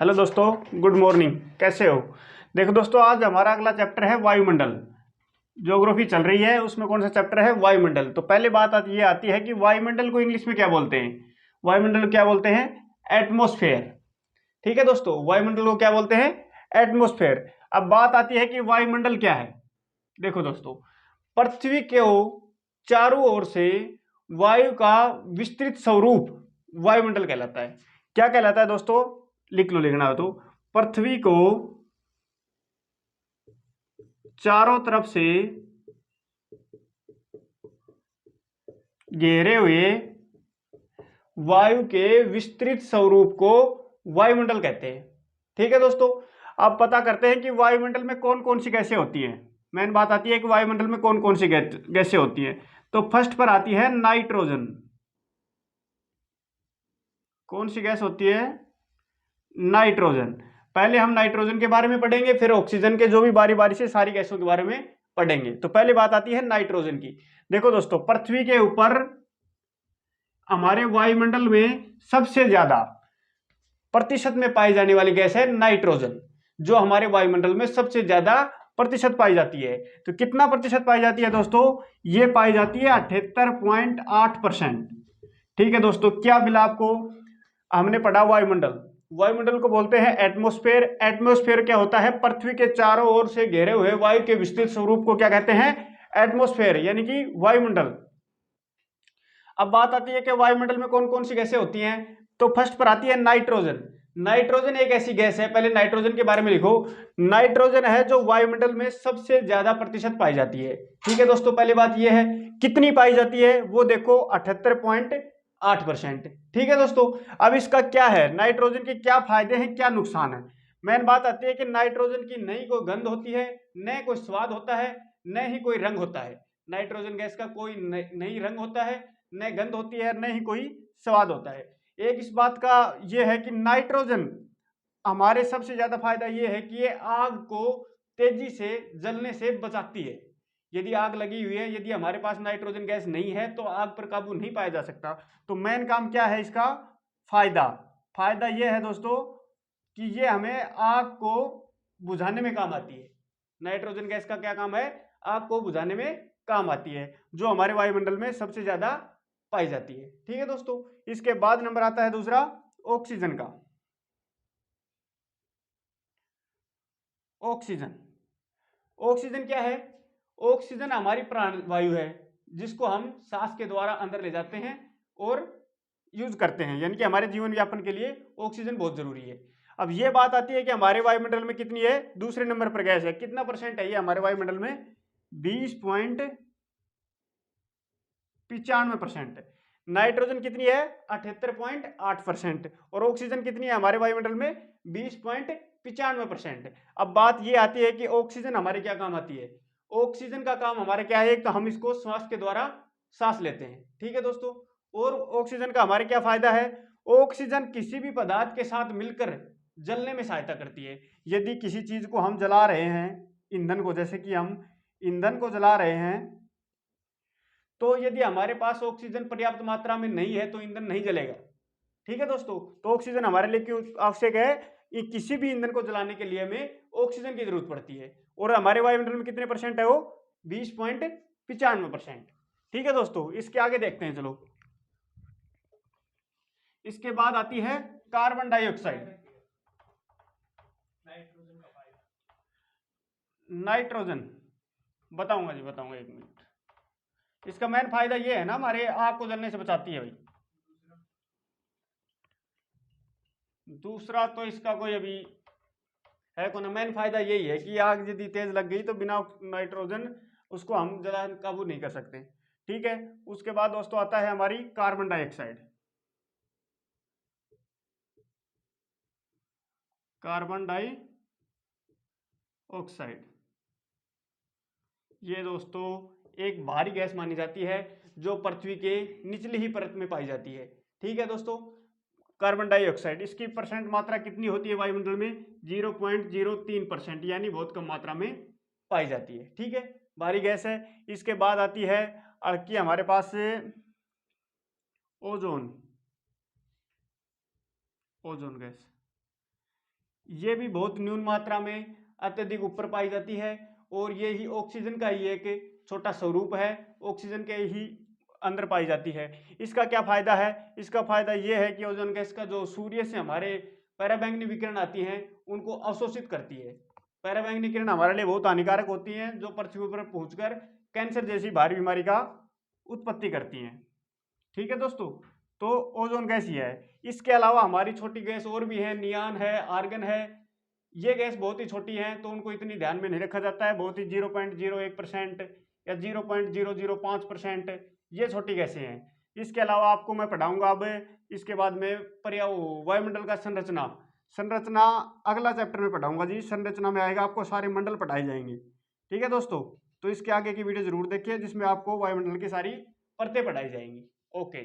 Hello दोस्तों, good morning. कैसे हो? देखो दोस्तों, आज हमारा अगला चैप्टर है वायुमंडल। ज्योग्राफी चल रही है, उसमें कौन सा चैप्टर है? वायुमंडल। तो पहले बात ये आती है कि वायुमंडल को इंग्लिश में क्या बोलते हैं? वायुमंडल को क्या बोलते हैं? एटमोस्फेयर। ठीक है दोस्तों, वायुमंडल को क्या बोलते हैं? एटमोस्फेयर। अब बात आती है कि वायुमंडल क्या है। देखो दोस्तों, पृथ्वी के चारों ओर से वायु का विस्तृत स्वरूप वायुमंडल कहलाता है। क्या कहलाता है दोस्तों? लिख लो, लिखना हो तो। पृथ्वी को चारों तरफ से घेरे हुए वायु के विस्तृत स्वरूप को वायुमंडल कहते हैं। ठीक है दोस्तों, अब पता करते हैं कि वायुमंडल में कौन कौन सी गैसें होती हैं। मेन बात आती है कि वायुमंडल में कौन कौन सी गैसें होती हैं। तो फर्स्ट पर आती है नाइट्रोजन। कौन सी गैस होती है? नाइट्रोजन। पहले हम नाइट्रोजन के बारे में पढ़ेंगे, फिर ऑक्सीजन के, जो भी बारी बारी से सारी गैसों के बारे में पढ़ेंगे। तो पहले बात आती है नाइट्रोजन की। देखो दोस्तों, पृथ्वी के ऊपर हमारे वायुमंडल में सबसे ज्यादा प्रतिशत में पाई जाने वाली गैस है नाइट्रोजन, जो हमारे वायुमंडल में सबसे ज्यादा प्रतिशत पाई जाती है। तो कितना प्रतिशत पाई जाती है दोस्तों? ये पाई जाती है 78.8%। ठीक है दोस्तों, क्या मिला आपको? हमने पढ़ा वायुमंडल। वायुमंडल को बोलते हैं एटमॉस्फेयर। एटमॉस्फेयर क्या होता है? पृथ्वी के चारों ओर से घेरे हुए वायु के विस्तृत स्वरूप को क्या कहते हैं? एटमॉस्फेयर, यानी कि वायुमंडल। अब बात आती है कि वायुमंडल में कौन कौन सी गैसें होती हैं। तो फर्स्ट पर आती है नाइट्रोजन। नाइट्रोजन एक ऐसी गैस है, पहले नाइट्रोजन के बारे में लिखो। नाइट्रोजन है जो वायुमंडल में सबसे ज्यादा प्रतिशत पाई जाती है। ठीक है दोस्तों, पहली बात यह है। कितनी पाई जाती है वो देखो, 78.8%। ठीक है दोस्तों, अब इसका क्या है, नाइट्रोजन के क्या फायदे हैं, क्या नुकसान है। मेन बात आती है कि नाइट्रोजन की न ही कोई गंध होती है, न कोई स्वाद होता है, न ही कोई रंग होता है। नाइट्रोजन गैस का कोई नहीं रंग होता है, न गंध होती है, न ही कोई स्वाद होता है। एक इस बात का यह है कि नाइट्रोजन हमारे सबसे ज्यादा फायदा यह है कि ये आग को तेजी से जलने से बचाती है। यदि आग लगी हुई है, यदि हमारे पास नाइट्रोजन गैस नहीं है तो आग पर काबू नहीं पाया जा सकता। तो मेन काम क्या है इसका? फायदा। फायदा यह है दोस्तों कि ये हमें आग को बुझाने में काम आती है। नाइट्रोजन गैस का क्या काम है? आग को बुझाने में काम आती है, जो हमारे वायुमंडल में सबसे ज्यादा पाई जाती है। ठीक है दोस्तों, इसके बाद नंबर आता है दूसरा, ऑक्सीजन का। ऑक्सीजन। ऑक्सीजन क्या है? ऑक्सीजन हमारी प्राण वायु है, जिसको हम सांस के द्वारा अंदर ले जाते हैं और यूज करते हैं, यानी कि हमारे जीवन यापन के लिए ऑक्सीजन बहुत जरूरी है। अब ये बात आती है कि हमारे वायुमंडल में कितनी है? दूसरे नंबर पर गैस है। कितना परसेंट है ये हमारे वायुमंडल में? 20.95%। नाइट्रोजन कितनी है? 78.8%। और ऑक्सीजन कितनी है हमारे वायुमंडल में? 20.95%। अब बात ये आती है कि ऑक्सीजन हमारे क्या काम आती है। ऑक्सीजन का काम हमारे क्या है? एक तो हम इसको श्वास के द्वारा सांस लेते हैं। ठीक है दोस्तों, और ऑक्सीजन का हमारे क्या फायदा है? ऑक्सीजन किसी भी पदार्थ के साथ मिलकर जलने में सहायता करती है। यदि किसी चीज को हम जला रहे हैं, ईंधन को, जैसे कि हम ईंधन को जला रहे हैं, तो यदि हमारे पास ऑक्सीजन पर्याप्त मात्रा में नहीं है तो ईंधन नहीं जलेगा। ठीक है दोस्तों, तो ऑक्सीजन हमारे लिए क्यों आवश्यक है? कि किसी भी ईंधन को जलाने के लिए हमें ऑक्सीजन की जरूरत पड़ती है। और हमारे वायुमंडल में कितने परसेंट है वो? 20.95%। ठीक है दोस्तों, इसके आगे देखते हैं, चलो। इसके बाद आती है कार्बन डाइऑक्साइड। नाइट्रोजन बताऊंगा जी, बताऊंगा, एक मिनट। इसका मेन फायदा ये है ना, हमारे आग को जलने से बचाती है भाई। दूसरा तो इसका कोई अभी है को ना। मेन फायदा यही है कि आग यदि तेज लग गई तो बिना नाइट्रोजन उसको हम जला काबू नहीं कर सकते। ठीक है, उसके बाद दोस्तों आता है हमारी कार्बन डाइऑक्साइड। कार्बन डाइऑक्साइड ये दोस्तों एक भारी गैस मानी जाती है, जो पृथ्वी के निचली ही परत में पाई जाती है। ठीक है दोस्तों, कार्बन डाइऑक्साइड, इसकी परसेंट मात्रा कितनी होती है वायुमंडल में? 0.03%, यानी बहुत कम मात्रा में पाई जाती है। ठीक है, भारी गैस है। इसके बाद आती है कि हमारे पास ओजोन। ओजोन गैस, ये भी बहुत न्यून मात्रा में अत्यधिक ऊपर पाई जाती है, और ये ही ऑक्सीजन का ही एक छोटा स्वरूप है, ऑक्सीजन के ही अंदर पाई जाती है। इसका क्या फायदा है? इसका फायदा ये है कि ओजोन गैस का जो सूर्य से हमारे पराबैंगनी विकिरण आती हैं उनको अवशोषित करती है। पराबैंगनी किरण हमारे लिए बहुत हानिकारक होती हैं, जो पृथ्वी पर पहुंचकर कैंसर जैसी भारी बीमारी का उत्पत्ति करती हैं। ठीक है दोस्तों, तो ओजोन गैस ही है। इसके अलावा हमारी छोटी गैस और भी है, नियान है, आर्गन है। ये गैस बहुत ही छोटी है तो उनको इतनी ध्यान में नहीं रखा जाता है, बहुत ही 0.01% या 0.005% ये छोटी गैसें हैं। इसके अलावा आपको मैं पढ़ाऊंगा अब इसके बाद में वायुमंडल का संरचना संरचना अगला चैप्टर में पढ़ाऊंगा जी। संरचना में आएगा, आपको सारे मंडल पढ़ाए जाएंगे। ठीक है दोस्तों, तो इसके आगे की वीडियो जरूर देखिए जिसमें आपको वायुमंडल की सारी परतें पढ़ाई जाएंगी। ओके।